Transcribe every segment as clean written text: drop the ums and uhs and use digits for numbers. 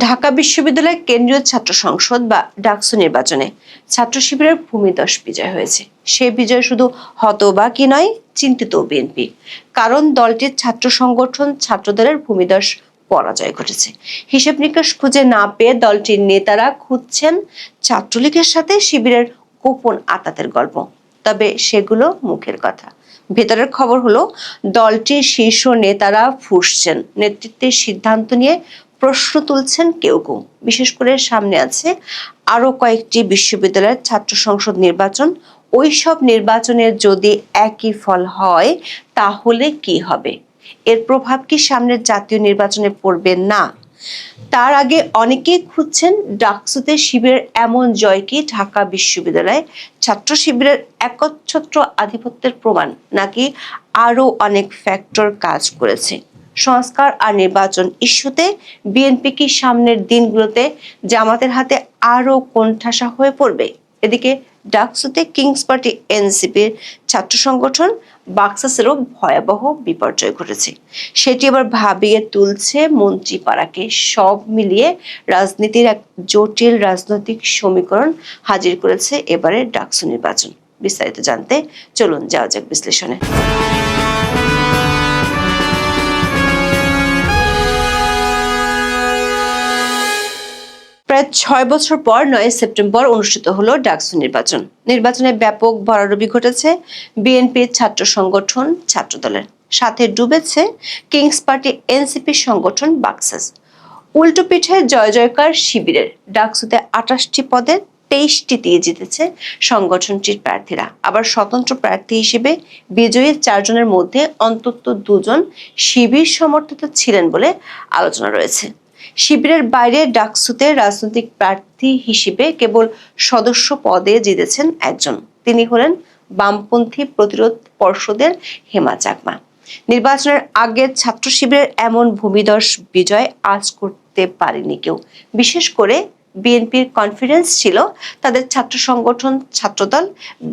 ঢাকা বিশ্ববিদ্যালয়ের কেন্দ্রীয় ছাত্র সংসদ বা ডাকসু নির্বাচনে ছাত্র শিবিরের ভূমিদস বিজয় হয়েছে। সে বিজয় শুধু হতবাকই নয়, চিন্তিত বিএনপি। কারণ দলটির ছাত্র সংগঠন ছাত্রদলের ভূমিদস পরাজয় ঘটেছে। হিসেব নিকাশ খুঁজে না পেয়ে দলটির নেতারা খুঁজছেন ছাত্রলীগের সাথে শিবিরের গোপন আঁতাতের গল্প। তবে সেগুলো মুখের কথা। ভেতরের খবর হলো, দলটির শীর্ষ নেতারা ফুঁসছেন, নেতৃত্বের সিদ্ধান্ত নিয়ে প্রশ্ন তুলছেন কেউ কেউ। বিশেষ করে সামনে আছে আরো কয়েকটি বিশ্ববিদ্যালয়ের ছাত্র সংসদ নির্বাচন। ওই সব নির্বাচনের যদি একই ফল হয় তাহলে কি হবে? এর প্রভাব কি সামনের জাতীয় নির্বাচনে পড়বে না? তার আগে অনেকেই খুঁজছেন ডাকসুতে শিবিরের এমন জয় কি ঢাকা বিশ্ববিদ্যালয়ে ছাত্র শিবিরের একচ্ছত্র আধিপত্যের প্রমাণ, নাকি আরো অনেক ফ্যাক্টর কাজ করেছে? সংস্কার আর নির্বাচন ইস্যুতে বিএনপি কি সামনের দিনগুলোতে জামাতের হাতে আরো কোণঠাসা হয়ে পড়বে? এদিকে ডাকসুতে কিংস পার্টি এনসিপির ছাত্র সংগঠন বাক্সাসেরও ভয়াবহ বিপর্যয় ঘটেছে। সেটি আবার ভাবিয়ে তুলছে মন্ত্রীপাড়াকে। সব মিলিয়ে রাজনীতির এক জটিল রাজনৈতিক সমীকরণ হাজির করেছে এবারে ডাকসু নির্বাচন। বিস্তারিত জানতে চলুন যাওয়া যাক বিশ্লেষণে। প্রায় 6 বছর পর 9 সেপ্টেম্বর অনুষ্ঠিত হলো ডাকসু নির্বাচন। নির্বাচনে ব্যাপক ভরাডুবি ঘটেছে বিএনপির ছাত্র সংগঠন ছাত্রদলের, সাথে ডুবেছে কিংস পার্টি এনসিপি সংগঠন বাক্সাস। উল্টো পিঠে জয় জয়কার শিবিরের। ডাকসুতে 28টি পদে 23টি দিয়ে জিতেছে সংগঠনটির প্রার্থীরা। আবার স্বতন্ত্র প্রার্থী হিসেবে বিজয়ী 4 জনের মধ্যে অন্তত 2 জন শিবির সমর্থিত ছিলেন বলে আলোচনা রয়েছে। শিবিরের বাইরে ডাকসুতে রাজনৈতিক প্রার্থী হিসেবে কেবল সদস্য পদে জিতেছেন একজন। তিনি হলেন বামপন্থী প্রতিরোধ পর্ষদের হেমা চাকমা। নির্বাচনের আগে ছাত্র শিবিরের এমন ভূমিদস বিজয় আজ করতে পারেনি কেউ। বিশেষ করে বিএনপির কনফিডেন্স ছিল তাদের ছাত্র সংগঠন ছাত্রদল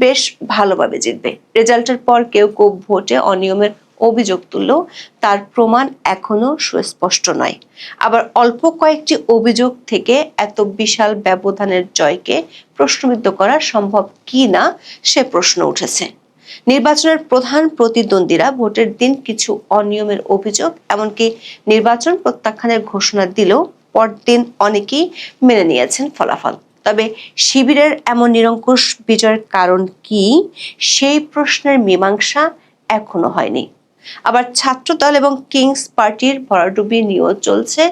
বেশ ভালোভাবে জিতবে। রেজাল্টের পর কেউ কেউ ভোটে অনিয়মের অভিযোগ তুললেও তার প্রমাণ এখনো সুস্পষ্ট নয়। আবার অল্প কয়েকটি অভিযোগ থেকে এত বিশাল ব্যবধানের জয়কে প্রশ্নবিদ্ধ করা সম্ভব কি না সে প্রশ্ন উঠেছে। নির্বাচনের প্রধান প্রতিদ্বন্দ্বীরা ভোটের দিন কিছু অনিয়মের অভিযোগ, এমনকি নির্বাচন প্রত্যাখ্যানের ঘোষণা দিলেও পরদিন অনেকেই মেনে নিয়েছেন ফলাফল। তবে শিবিরের এমন নিরঙ্কুশ বিজয়ের কারণ কি, সেই প্রশ্নের মীমাংসা এখনো হয়নি। আবার ছাত্রদল এবং কিংস পার্টির ভরাডুবি নিয়েও চলছে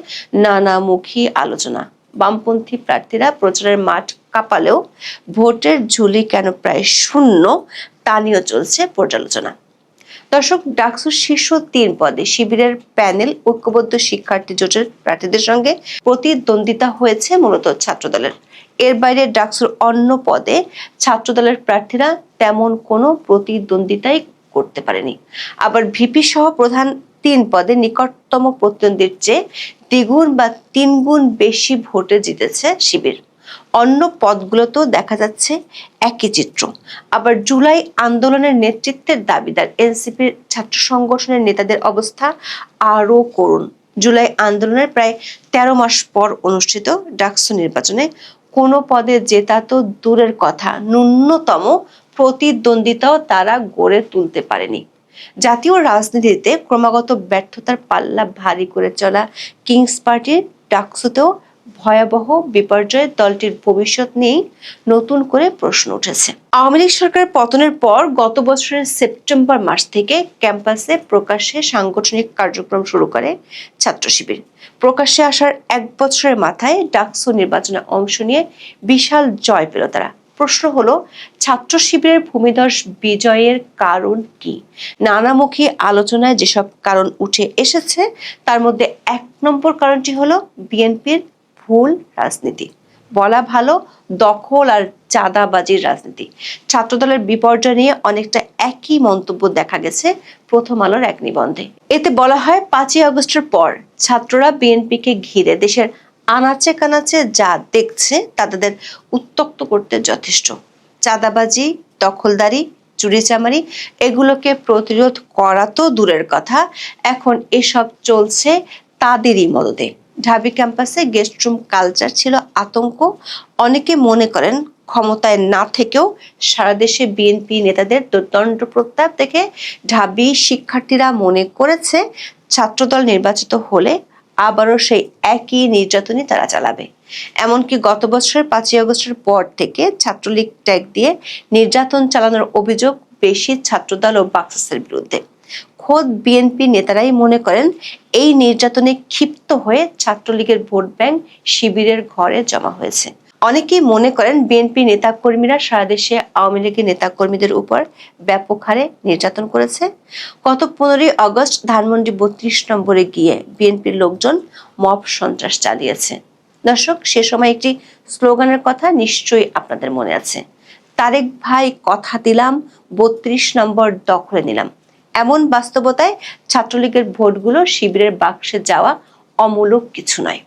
নানামুখী আলোচনা। বামপন্থী প্রার্থীরা প্রচারের মাঠ কাঁপালেও ভোটের ঝুলি কেন প্রায় শূন্য তা নিয়েও চলছে পর্যালোচনা। দর্শক, ডাকসুর শীর্ষ 3 পদে শিবিরের প্যানেল ঐক্যবদ্ধ শিক্ষার্থী জোটের প্রার্থীদের সঙ্গে প্রতিদ্বন্দ্বিতা হয়েছে মূলত ছাত্রদলের। এর বাইরে ডাকসুর অন্য পদে ছাত্রদলের প্রার্থীরা তেমন কোনো প্রতিদ্বন্দ্বিতাই করতে পারেনি। আবার ভিপি সহ প্রধান 3 পদে নিকটতম প্রতিদ্বন্দ্বীর চেয়ে 2 গুণ বা 3 গুণ বেশি ভোটে জিতেছে শিবির। অন্য পদগুলোতেও দেখা যাচ্ছে একই চিত্র। আবার জুলাই আন্দোলনের নেতৃত্বের দাবিদার এনসিপির ছাত্র সংগঠনের নেতাদের অবস্থা আরো করুণ। জুলাই আন্দোলনের প্রায় 13 মাস পর অনুষ্ঠিত ডাকসু নির্বাচনে কোনো পদে জেতা তো দূরের কথা, ন্যূনতম প্রতিদ্বন্দ্বিতাও তারা গড়ে তুলতে পারেনি। জাতীয় রাজনীতিতে ক্রমাগত ব্যর্থতার পাল্লা ভারী করে চলা কিংস পার্টির ডাকসুতেও ভয়াবহ বিপর্যয়ে দলটির ভবিষ্যৎ নিয়ে নতুন করে প্রশ্ন উঠেছে। আওয়ামী লীগ সরকারের পতনের পর গত বছরের সেপ্টেম্বর মাস থেকে ক্যাম্পাসে প্রকাশ্যে সাংগঠনিক কার্যক্রম শুরু করে ছাত্র শিবির। প্রকাশ্যে আসার 1 বছরের মাথায় ডাকসু নির্বাচনে অংশ নিয়ে বিশাল জয় পেল তারা। প্রশ্ন হলো, ছাত্র শিবিরের ভূমিদস বিজয়ের কারণ কি? নানামুখী আলোচনায় যেসব কারণ উঠে এসেছে তার মধ্যে 1 নম্বর কারণটি হলো বিএনপির ভুল রাজনীতি। বলা ভালো, দখল আর চাঁদাবাজির রাজনীতি। ছাত্রদলের বিপর্যয় নিয়ে অনেকটা একই মন্তব্য দেখা গেছে প্রথম আলোর এক নিবন্ধে। এতে বলা হয়, 5ই আগস্টের পর ছাত্ররা বিএনপিকে ঘিরে দেশের আনাচে কানাচে যা দেখছে তা তাদের উত্তক্ত করতে যথেষ্ট। চাঁদাবাজি, দখলদারি, চুরিচামারি এগুলোকে প্রতিরোধ করা তো দূরের কথা, এখন এসব চলছে তাদেরই মদদে। ঢাবি ক্যাম্পাসে গেস্টরুম কালচার ছিল আতঙ্ক। অনেকে মনে করেন ক্ষমতায় না থেকেও সারা দেশে বিএনপি নেতাদের দুর্দণ্ড প্রত্যাপ দেখে ঢাবি শিক্ষার্থীরা মনে করেছে ছাত্রদল নির্বাচিত হলে আবারও সেই একই নির্যাতনই তারা চালাবে। এমনকি গত বছরের 5ই আগস্টের পর থেকে ছাত্রলীগ ট্যাগ দিয়ে নির্যাতন চালানোর অভিযোগ বেশি ছাত্রদল ও বাকসাসের বিরুদ্ধে। খোদ বিএনপি নেতারাই মনে করেন এই নির্যাতনে ক্ষিপ্ত হয়ে ছাত্রলীগের ভোট ব্যাংক শিবিরের ঘরে জমা হয়েছে। অনেকেই মনে করেন বিএনপি নেতাকর্মীরা সারা দেশে আওয়ামী লীগের নেতাকর্মীদের উপর ব্যাপক হারে নির্যাতন করেছে। গত 15ই আগস্ট ধানমন্ডি 32 নম্বরে গিয়ে বিএনপির লোকজন মব সন্ত্রাস চালিয়েছে। দর্শক, সে সময় একটি স্লোগানের কথা নিশ্চয়ই আপনাদের মনে আছে, তারেক ভাই কথা দিলাম 32 নম্বর দখলে নিলাম। এমন বাস্তবতায় ছাত্রলীগের ভোটগুলো শিবিরের বাক্সে যাওয়া অমূলক কিছু নয়।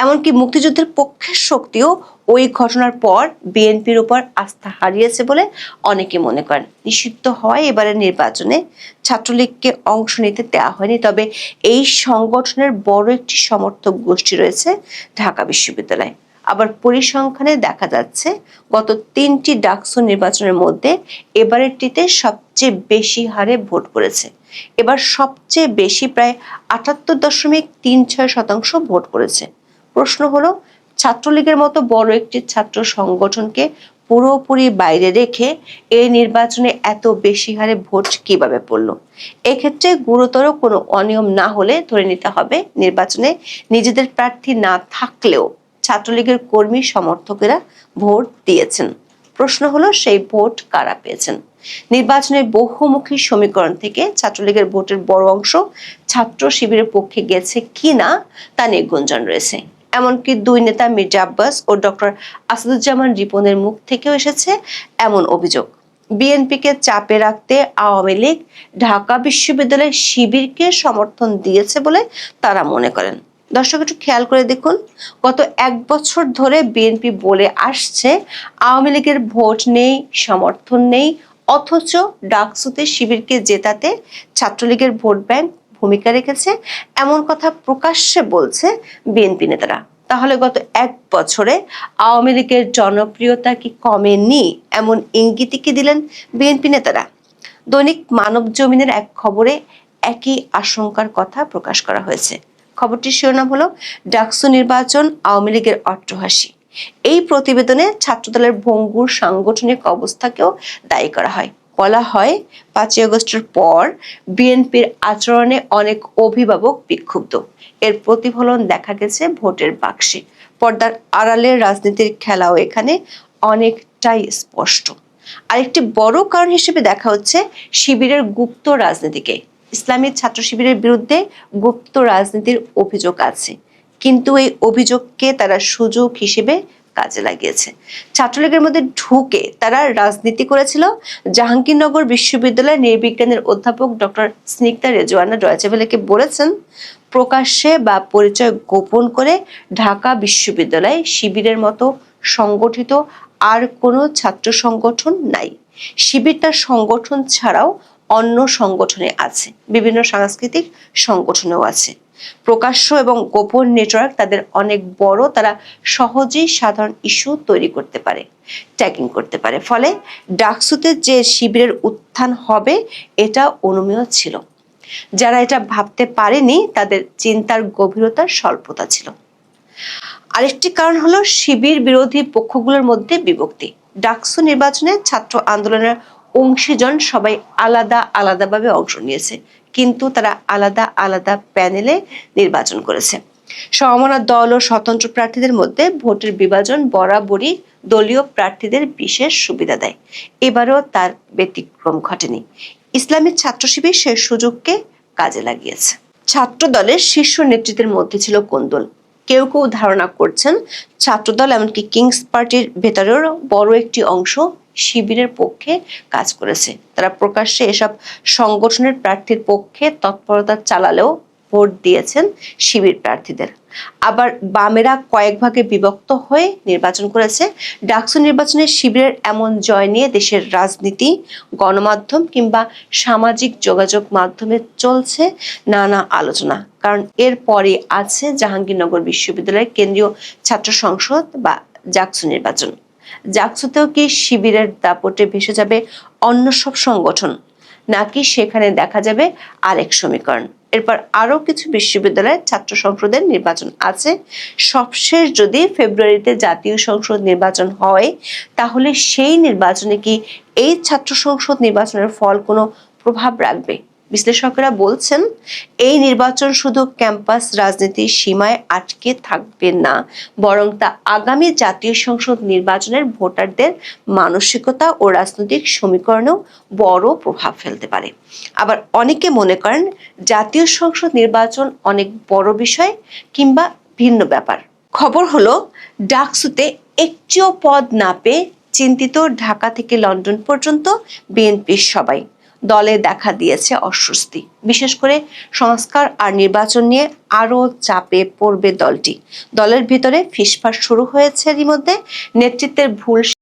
এমনকি মুক্তিযুদ্ধের পক্ষের শক্তিও ওই ঘটনার পর বিএনপির উপর আস্থা হারিয়েছে বলে অনেকে মনে করেন। নিষিদ্ধ হয় এবারের নির্বাচনে ছাত্রলীগকে অংশ নিতে দেওয়া হয়নি, তবে এই সংগঠনের বড় একটি সমর্থক গোষ্ঠী রয়েছে ঢাকা বিশ্ববিদ্যালয়ে। আবার পরিসংখ্যানে দেখা যাচ্ছে গত 3টি ডাকসু নির্বাচনের মধ্যে এবারেরটিতে সবচেয়ে বেশি হারে ভোট পড়েছে। এবার সবচেয়ে বেশি প্রায় 78.36% ভোট পড়েছে। প্রশ্ন হলো, ছাত্রলীগের মতো বড় একটি ছাত্র সংগঠনকে পুরোপুরি বাইরে রেখে এই নির্বাচনে এত বেশি হারে ভোট কিভাবে পড়লো? এক্ষেত্রে গুরুতর কোনো অনিয়ম না হলে ধরে নিতে হবে নির্বাচনে নিজেদের প্রার্থী না থাকলেও ছাত্রলীগের কর্মী সমর্থকেরা ভোট দিয়েছেন। প্রশ্ন হলো, সেই ভোট কারা পেয়েছেন? নির্বাচনের বহুমুখী সমীকরণ থেকে ছাত্রলীগের ভোটের বড় অংশ ছাত্র শিবিরের পক্ষে গেছে কিনা তা নিয়ে গুঞ্জন রয়েছে। এমনকি দুই নেতা মির্জা আব্বাস ও ডক্টর আসাদুজ্জামান রিপনের মুখ থেকেও এসেছে এমন অভিযোগ। বিএনপিকে চাপে রাখতে আওয়ামী লীগ ঢাকা বিশ্ববিদ্যালয়ের শিবিরকে সমর্থন দিয়েছে বলে তারা মনে করেন। দর্শক, একটু খেয়াল করে দেখুন, গত 1 বছর ধরে বিএনপি বলে আসছে আওয়ামী লীগের ভোট নেই, সমর্থন নেই, অথচ ডাকসুতে শিবিরকে জেতাতে ছাত্রলীগের ভোট ব্যাংক ভূমিকা রেখেছে এমন কথা প্রকাশ্যে বলছে বিএনপি নেতারা। তাহলে গত 1 বছরে আওয়ামী লীগের জনপ্রিয়তা কি কমেনি এমন ইঙ্গিতই কি দিলেন বিএনপি নেতারা? দৈনিক মানব জমিনের এক খবরে একই আশঙ্কার কথা প্রকাশ করা হয়েছে। খবরটির শিরোনাম হলো ডাকসু নির্বাচন আওয়ামী লীগের অট্টহাসি। এই প্রতিবেদনে ছাত্রদলের ভঙ্গুর সাংগঠনিক অবস্থাকেও দায়ী করা হয়। বলা হয়, 5ই আগস্টের পর বিএনপির আচরণে অনেক অভিভাবক বিক্ষুব্ধ। এর প্রতিফলন দেখা গেছে ভোটের বাক্সে। পর্দার আড়ালের রাজনীতির খেলাও এখানে অনেকটাই স্পষ্ট। আরেকটি বড় কারণ হিসেবে দেখা হচ্ছে শিবিরের গুপ্ত রাজনীতিকে। ইসলামী ছাত্র শিবিরের বিরুদ্ধে গুপ্ত রাজনীতির অভিযোগ আছে, কিন্তু এই অভিযোগকে তারা সুযোগ হিসেবে কাজে লাগিয়েছে। ছাত্রলীগের মধ্যে ঢুকে তারা রাজনীতি করেছিল। জাহাঙ্গীরনগর বিশ্ববিদ্যালয়ের নৃবিজ্ঞানের অধ্যাপক ডক্টর স্নিগ্ধা রেজওয়ানা ডয়েচে ভেলেকে বলেছেন, প্রকাশ্যে বা পরিচয় গোপন করে ঢাকা বিশ্ববিদ্যালয়ে শিবিরের মতো সংগঠিত আর কোনো ছাত্র সংগঠন নাই। শিবির তার সংগঠন ছাড়াও অন্য সংগঠনে আছে, বিভিন্ন সাংস্কৃতিক সংগঠনেও আছে। প্রকাশ্য এবং গোপন নেটওয়ার্ক তাদের অনেক বড়, তারা সহজেই সাধারণ ইস্যু তৈরি করতে পারে, ট্যাগিং করতে পারে। ফলে ডাকসুতে যে শিবিরের উত্থান হবে এটা অনুমেয় ছিল। যারা এটা ভাবতে পারেনি তাদের চিন্তার গভীরতার স্বল্পতা ছিল। আরেকটি কারণ হলো শিবির বিরোধী পক্ষগুলোর মধ্যে বিভক্তি। ডাকসু নির্বাচনে ছাত্র আন্দোলনের অংশীজন সবাই আলাদা আলাদাভাবে অংশ নিয়েছে, কিন্তু তারা আলাদা আলাদা প্যানেলে নির্বাচন করেছে। সমমনা দল ও স্বতন্ত্র প্রার্থীদের মধ্যে ভোটের বিভাজন বরাবরই দলীয় প্রার্থীদের বিশেষ সুবিধা দেয়। এবারও তার ব্যতিক্রম ঘটেনি। ইসলামী ছাত্র শিবির সেই সুযোগকে কাজে লাগিয়েছে। ছাত্র দলের শীর্ষ নেতৃত্বের মধ্যে ছিল কোন্দল। কেউ কেউ ধারণা করছেন ছাত্রদল এমনকি কিংস পার্টির ভেতরেও বড় একটি অংশ শিবিরের পক্ষে কাজ করেছে। তারা প্রকাশ্যে এসব সংগঠনের প্রার্থীর পক্ষে তৎপরতা চালালেও ভোট দিয়েছেন শিবির প্রার্থীদের। আবার বামেরা কয়েক ভাগে বিভক্ত হয়ে নির্বাচন করেছে। ডাকসু নির্বাচনের শিবিরের এমন জয় নিয়ে দেশের রাজনীতি, গণমাধ্যম কিংবা সামাজিক যোগাযোগ মাধ্যমে চলছে নানা আলোচনা। কারণ এরপরে আছে জাহাঙ্গীরনগর বিশ্ববিদ্যালয়ের কেন্দ্রীয় ছাত্র সংসদ বা জাকসু নির্বাচন। জাকসুতেও কি শিবিরের দাপটে ভেসে যাবে অন্য সব সংগঠন, নাকি সেখানে দেখা যাবে আরেক সমীকরণ? এরপর আরো কিছু বিশ্ববিদ্যালয়ের ছাত্র সংসদের নির্বাচন আছে। সবশেষ যদি ফেব্রুয়ারিতে জাতীয় সংসদ নির্বাচন হয়, তাহলে সেই নির্বাচনে কি এই ছাত্র সংসদ নির্বাচনের ফল কোনো প্রভাব রাখবে? বিশ্লেষকেরা বলছেন, এই নির্বাচন শুধু ক্যাম্পাস রাজনীতির সীমায় আটকে থাকবে না, বরং তা আগামী জাতীয় সংসদ নির্বাচনের ভোটারদের মানসিকতা ও রাজনৈতিক সমীকরণেও বড় প্রভাব ফেলতে পারে। আবার অনেকে মনে করেন জাতীয় সংসদ নির্বাচন অনেক বড় বিষয় কিংবা ভিন্ন ব্যাপার। খবর হলো, ডাকসুতে একটিও পদ না পেয়ে চিন্তিত ঢাকা থেকে লন্ডন পর্যন্ত বিএনপির সবাই। দলে দেখা দিয়েছে অস্বস্তি, বিশেষ করে সংস্কার আর নির্বাচন নিয়ে আরো চাপে পড়বে দলটি। দলের ভিতরে ফিসফাস শুরু হয়েছে এরই মধ্যে। নেতৃত্বের ভুল